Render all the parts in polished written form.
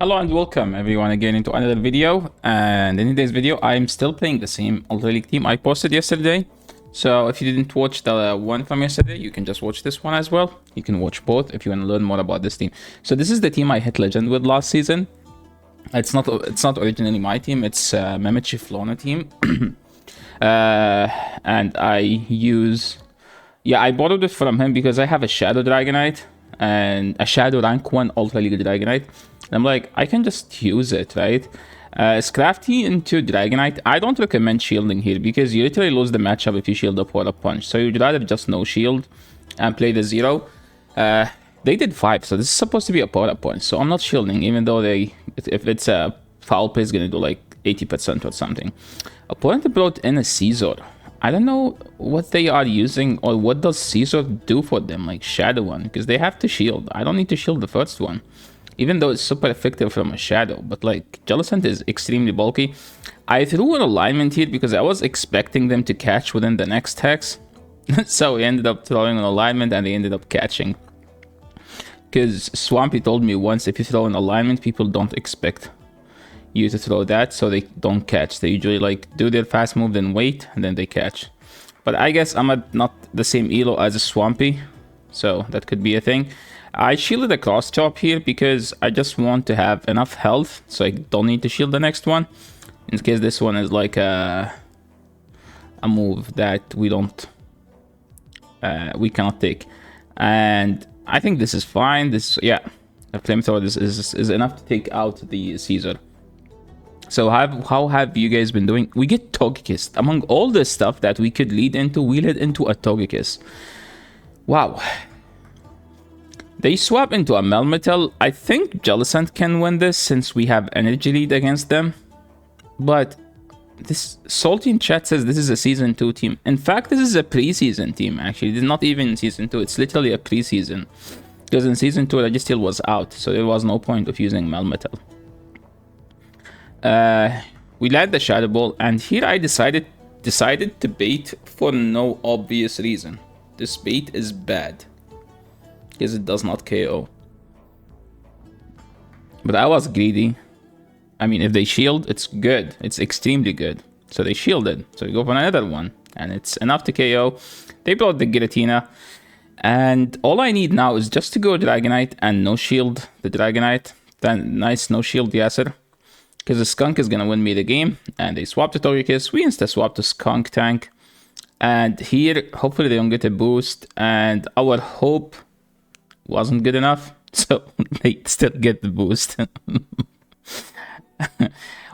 Hello and welcome everyone again into another video, and in today's video I'm still playing the same Ultra League team I posted yesterday. So if you didn't watch the one from yesterday, you can just watch this one as well. You can watch both if you want to learn more about this team. So this is the team I hit legend with last season. It's not originally my team, it's Mimichiflona team. And I borrowed it from him because I have a Shadow Dragonite and a Shadow rank 1 Ultra League Dragonite. And I'm like, I can just use it, right? It's Crafty into Dragonite. I don't recommend shielding here because you literally lose the matchup if you shield up or a punch. So you'd rather just no shield and play the 0. They did 5, so this is supposed to be a power punch. So I'm not shielding, even though if it's a foul play, it's going to do like 80% or something. Opponent brought in a Caesar. I don't know what they are using or what does Caesar do for them, like Shadow one, because they have to shield. I don't need to shield the first one, even though it's super effective from a Shadow. But like Jellicent is extremely bulky. I threw an alignment here because I was expecting them to catch within the next hex. So we ended up throwing an alignment and they ended up catching. Because Swampy told me once, if you throw an alignment, people don't expect you to throw that, so they don't catch. They usually like do their fast move, then wait, and then they catch. But I guess I'm at not the same elo as a Swampy, so that could be a thing. I shielded a cross chop here because I just want to have enough health, so I don't need to shield the next one, in case this one is like a move that we cannot take. And I think this is fine. A flamethrower is enough to take out the Caesar. So how have you guys been doing? We get Togekiss. Among all the stuff that we could lead into, we led into a Togekiss. Wow. They swap into a Melmetal. I think Jellicent can win this since we have energy lead against them. But this Salty in chat says this is a Season 2 team. In fact, this is a preseason team, actually. It's not even Season 2. It's literally a preseason. Because in Season 2, Registeel was out. So there was no point of using Melmetal. We led the Shadow Ball, and here I decided to bait for no obvious reason. This bait is bad because it does not KO. But I was greedy. I mean, if they shield, it's good. It's extremely good. So they shielded. So we go for another one, and it's enough to KO. They brought the Giratina, and all I need now is just to go Dragonite and no shield the Dragonite. Then nice no shield Yasser. Because the Skunk is going to win me the game. And they swap to Togekiss. We insta-swap to Skunk Tank. And here, hopefully they don't get a boost. And our hope wasn't good enough. So they still get the boost.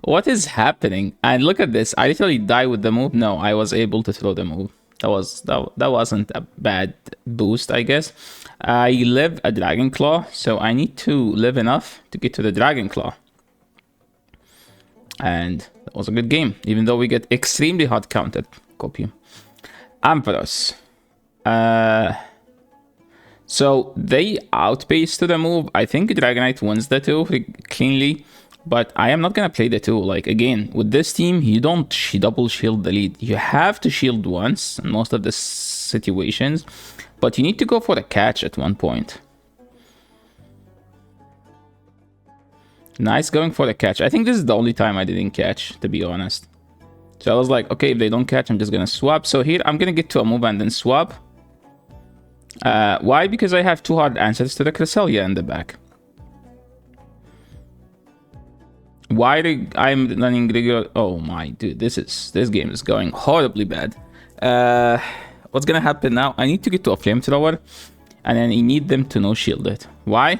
What is happening? And look at this. I literally die with the move. No, I was able to throw the move. That wasn't a bad boost, I guess. I live a Dragon Claw. So I need to live enough to get to the Dragon Claw. And that was a good game, even though we get extremely hard counted. Copy. Ampharos. So they outpace to the move. I think Dragonite wins the 2 cleanly, but I am not going to play the 2. Like, again, with this team, you don't double shield the lead. You have to shield once in most of the situations, but you need to go for a catch at one point. Nice going for the catch. I think this is the only time I didn't catch, to be honest. So I was like, okay, if they don't catch, I'm just going to swap. So here, I'm going to get to a move and then swap. Why? Because I have 2 hard answers to the Cresselia in the back. Why I'm running regular... Oh my, dude, this game is going horribly bad. What's going to happen now? I need to get to a Flamethrower. And then I need them to no-shield it. Why?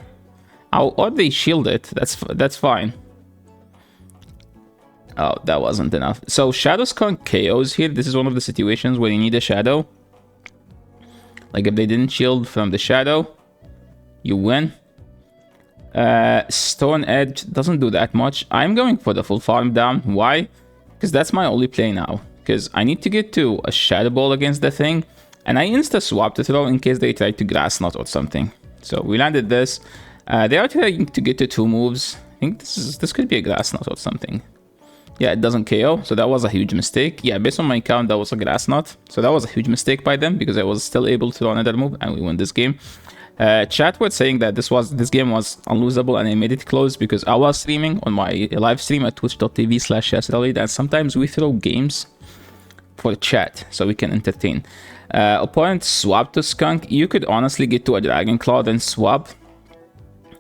Or they shield it. That's fine. Oh, that wasn't enough. So Shadow Skunk KOs here. This is one of the situations where you need a Shadow. Like if they didn't shield from the Shadow, you win. Stone Edge doesn't do that much. I'm going for the full farm down. Why? Because that's my only play now. Because I need to get to a Shadow Ball against the thing. And I insta-swap to throw in case they try to Grass Knot or something. So we landed this. They are trying to get to 2 moves. I think this could be a Grass Knot or something. Yeah, it doesn't KO, so that was a huge mistake. Yeah, based on my count, that was a Grass Knot. So that was a huge mistake by them because I was still able to throw another move and we won this game. Chat was saying that this game was unlosable and I made it close because I was streaming on my live stream at twitch.tv/chessrally, and sometimes we throw games for chat so we can entertain. Opponent swap to Skunk. You could honestly get to a Dragon Claw then swap,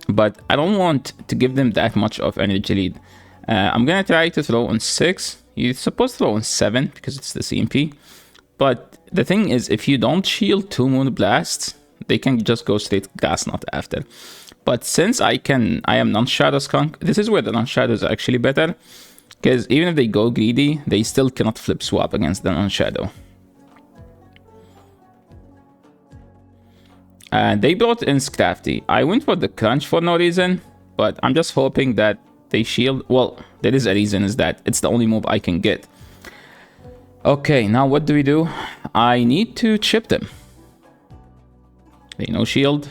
but I don't want to give them that much of energy lead. I'm gonna try to throw on 6. You're supposed to throw on 7 because it's the CMP. But the thing is, if you don't shield 2 Moon Blasts, they can just go straight Grass Knot after. But since I am non-Shadow Skunk, this is where the non-Shadow is actually better. Because even if they go greedy, they still cannot flip swap against the non-Shadow. And they brought in Crafty. I went for the Crunch for no reason, but I'm just hoping that they shield. Well, there is a reason, is that it's the only move I can get. Okay, now what do? I need to chip them. They no shield.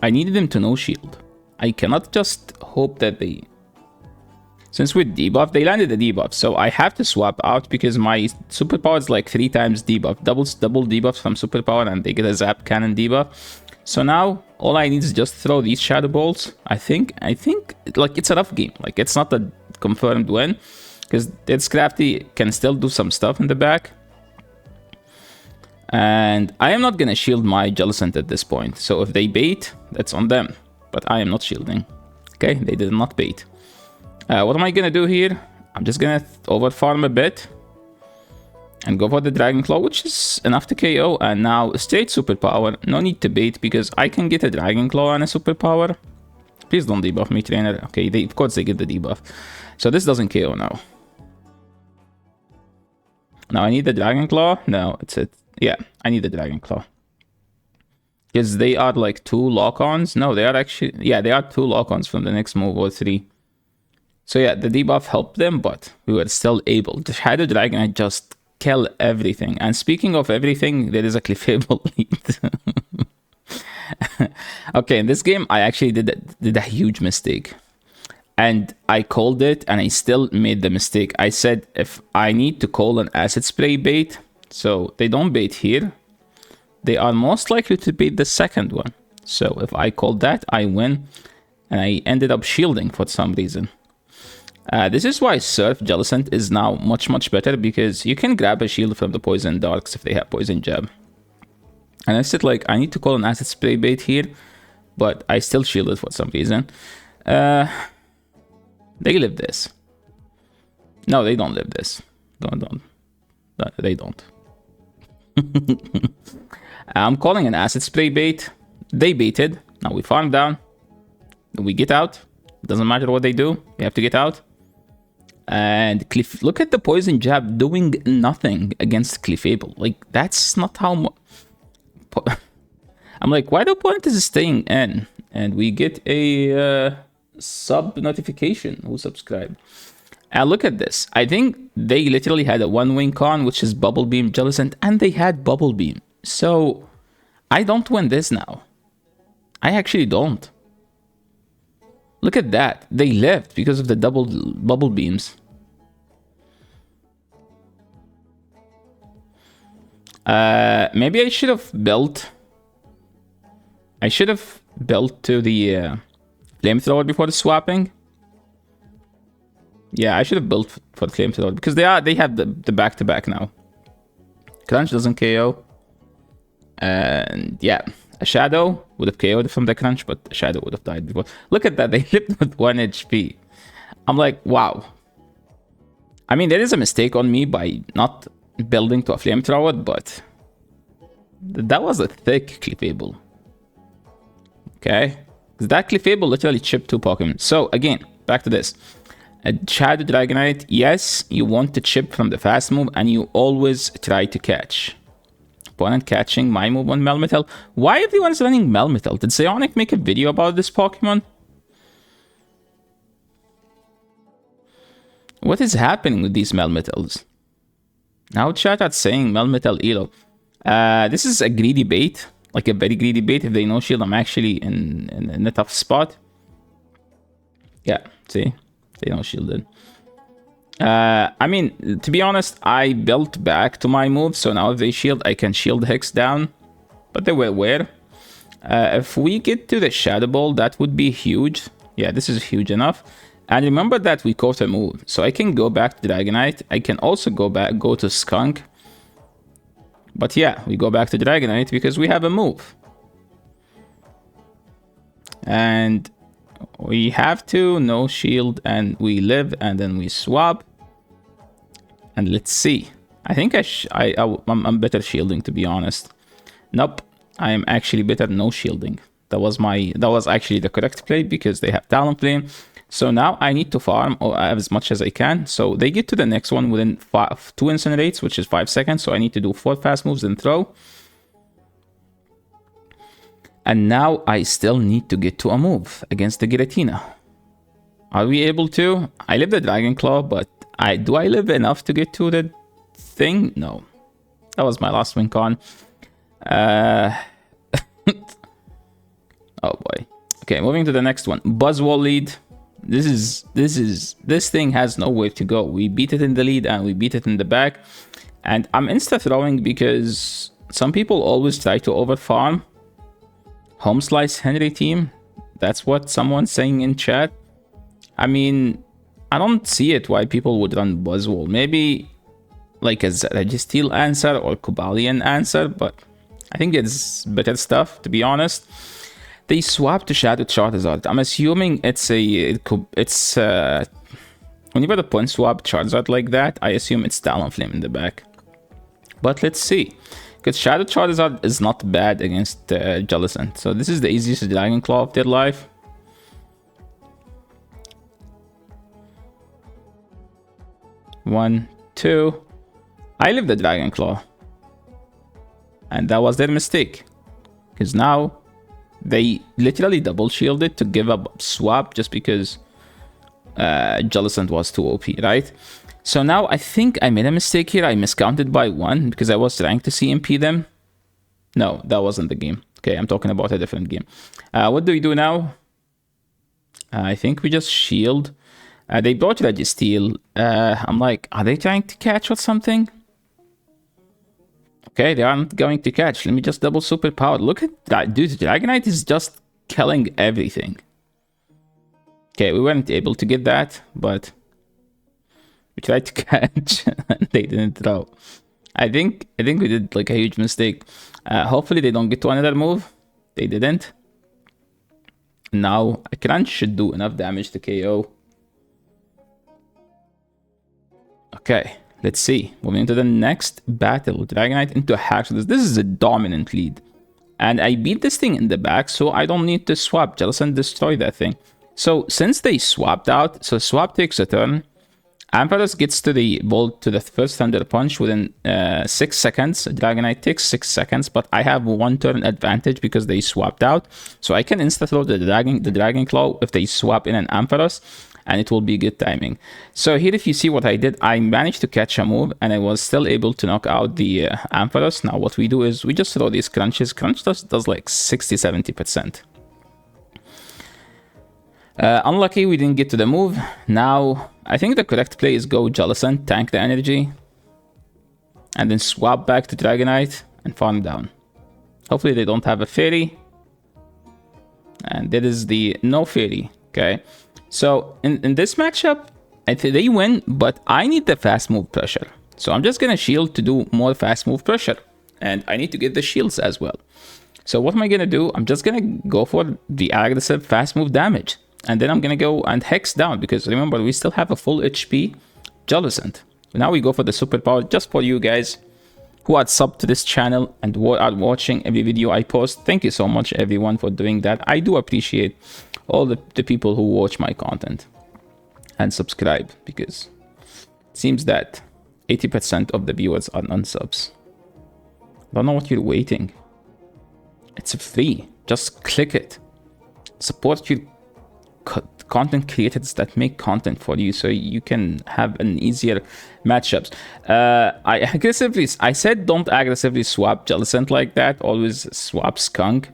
I needed them to no shield. I cannot just hope that they... Since with debuff, they landed a debuff, so I have to swap out because my superpower is like 3 times debuff. Double debuffs from superpower and they get a zap cannon debuff. So now all I need is just throw these shadow balls. I think like it's a rough game. Like it's not a confirmed win because this Crafty can still do some stuff in the back. And I am not gonna shield my Jellicent at this point. So if they bait, that's on them. But I am not shielding. Okay, they did not bait. What am I gonna do here? I'm just gonna overfarm a bit and go for the Dragon Claw, which is enough to KO. And now straight superpower. No need to bait because I can get a Dragon Claw and a superpower. Please don't debuff me, trainer. Okay, of course they get the debuff. So this doesn't KO now. Now I need the Dragon Claw. No, it's it. Yeah, I need the Dragon Claw. Because they are like 2 lock-ons. No, they are actually... Yeah, they are 2 lock-ons from the next move or 3. So yeah, the debuff helped them, but we were still able. The Shadow Dragonite just kill everything. And speaking of everything, there is a Clefable lead. Okay, in this game, I actually did a huge mistake. And I called it, and I still made the mistake. I said, if I need to call an Acid Spray bait, so they don't bait here, they are most likely to bait the second one. So if I call that, I win. And I ended up shielding for some reason. This is why Surf Jellicent is now much better, because you can grab a shield from the Poison Darks if they have Poison Jab. And I said, like, I need to call an Acid Spray bait here, but I still shielded for some reason. They live this. No, they don't live this. Don't. They don't. I'm calling an Acid Spray bait. They baited. Now we farm down. We get out. Doesn't matter what they do. We have to get out. And look at the Poison Jab doing nothing against Clefable. Like, that's not how... I'm like, why the opponent is staying in? And we get a sub notification. Who subscribed? And look at this. I think they literally had a 1-win con, which is Bubble Beam Jellicent, and they had Bubble Beam. So, I don't win this now. I actually don't. Look at that. They left because of the double bubble beams. Maybe I should have built... I should have built to the Flamethrower before the swapping. Yeah, I should have built for the Flamethrower because they have the back-to-back now. Crunch doesn't KO. And yeah. A Shadow would have KO'd from the Crunch, but a Shadow would have died before. Look at that, they lived with 1 HP. I'm like, wow. I mean, there is a mistake on me by not building to a Flamethrower, but that was a thick Clefable. Okay? Because that Clefable literally chipped 2 Pokemon. So, again, back to this. A Shadow Dragonite, yes, you want to chip from the fast move, and you always try to catch. Opponent catching my move on Melmetal. Why everyone's running Melmetal? Did Psionic make a video about this Pokemon? What is happening with these Melmetals? Now chat out saying Melmetal Elo. This is a greedy bait. Like a very greedy bait. If they no shield, I'm actually in a tough spot. Yeah, see? They no shielded. I mean, to be honest, I built back to my move, so now if they shield, I can shield Hex down. But they were aware. If we get to the Shadow Ball, that would be huge. Yeah, this is huge enough. And remember that we caught a move. So I can go back to Dragonite. I can also go to Skunk. But yeah, we go back to Dragonite because we have a move. And we have to no shield and we live and then we swap. And let's see. I think I'm better shielding, to be honest. Nope, I am actually better no shielding. That was actually the correct play because they have Talonflame. So now I need to farm as much as I can. So they get to the next one within 2 Incinerates, which is 5 seconds. So I need to do 4 fast moves and throw. And now I still need to get to a move against the Giratina. Are we able to? I live the Dragon Claw, but do I live enough to get to the thing? No. That was my last win con. Oh boy. Okay, moving to the next one. Buzzwole lead. This thing has nowhere to go. We beat it in the lead and we beat it in the back. And I'm insta throwing because some people always try to over farm. Home slice Henry team. That's what someone's saying in chat. I mean, I don't see it why people would run Buzzwole. Maybe like a Registeel answer or Cobalion answer, but I think it's better stuff, to be honest. They swapped to Shadow Charizard. I'm assuming whenever the point swap Charizard like that, I assume it's Talonflame in the back. But let's see. Because Shadow Charizard is not bad against Jellicent. So this is the easiest Dragon Claw of their life. One, two. I live the Dragon Claw. And that was their mistake. Because now they literally double shielded to give up swap just because Jellicent was too OP, right? So now I think I made a mistake here. I miscounted by 1 because I was trying to CMP them. No, that wasn't the game. Okay, I'm talking about a different game. What do we do now? I think we just shield. They brought Registeel. I'm like, are they trying to catch or something? Okay, they aren't going to catch. Let me just double superpower. Look at that. Dude, Dragonite is just killing everything. Okay, we weren't able to get that, but we tried to catch and they didn't throw. I think we did like a huge mistake. Hopefully they don't get to another move. They didn't. Now a crunch should do enough damage to KO. Okay, let's see. Moving into the next battle. Dragonite into Haxorus. This is a dominant lead. And I beat this thing in the back, so I don't need to swap. Jellicent destroy that thing. So since they swapped out, so swap takes a turn. Ampharos gets to the ball to the first Thunder Punch within 6 seconds. Dragonite takes 6 seconds, but I have 1 turn advantage because they swapped out. So I can insta-throw the Dragon Claw if they swap in an Ampharos, and it will be good timing. So here, if you see what I did, I managed to catch a move, and I was still able to knock out the Ampharos. Now what we do is we just throw these crunches. Crunch does like 60-70%. Unlucky we didn't get to the move. Now I think the correct play is go Jellicent, tank the energy, and then swap back to Dragonite and farm down. Hopefully they don't have a fairy. And that is the no fairy. Okay, so in this matchup, I think they win, but I need the fast move pressure. So I'm just gonna shield to do more fast move pressure, and I need to get the shields as well. So what am I gonna do? I'm just gonna go for the aggressive fast move damage. And then I'm going to go and Hex down because remember, we still have a full HP Jellicent. Now we go for the superpower just for you guys who are subbed to this channel and are watching every video I post. Thank you so much, everyone, for doing that. I do appreciate all the people who watch my content and subscribe because it seems that 80% of the viewers are unsubs. I don't know what you're waiting. It's free. Just click it. Support your content creators that make content for you so you can have an easier matchups. I said don't aggressively swap Jellicent like that. Always swap Skunk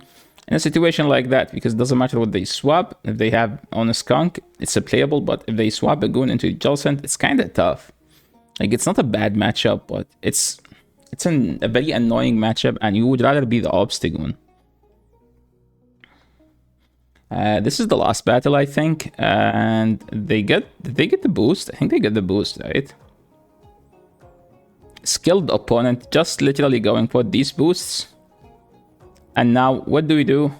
in a situation like that because it doesn't matter what they swap. If they have on a Skunk, it's a playable, but if they swap a Goon into Jellicent, it's kind of tough. Like, it's not a bad matchup, but it's a very annoying matchup, and you would rather be the Obstagoon. This is the last battle, I think, and did they get the boost? I think they get the boost, right? Skilled opponent, just literally going for these boosts. And now, what do?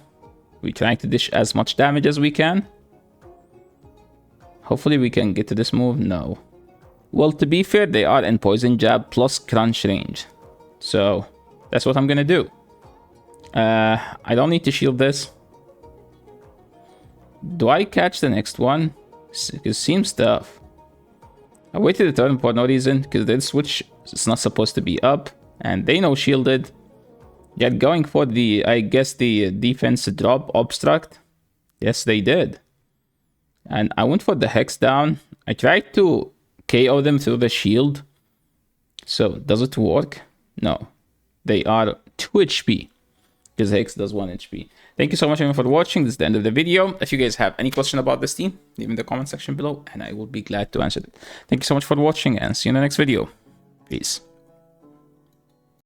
We're trying to dish as much damage as we can. Hopefully we can get to this move. No. Well, to be fair, they are in Poison Jab plus Crunch range. So, that's what I'm gonna do. I don't need to shield this. Do I catch the next one? It seems tough. I waited a turn for no reason, because the switch is not supposed to be up. And they know shielded. Yet going for the, I guess, the defense drop obstruct. Yes, they did. And I went for the Hex down. I tried to KO them through the shield. So, does it work? No. They are 2 HP. Because Hex does 1 HP. Thank you so much everyone for watching. This is the end of the video. If you guys have any question about this team, leave in the comment section below and I will be glad to answer it. Thank you so much for watching and see you in the next video. Peace.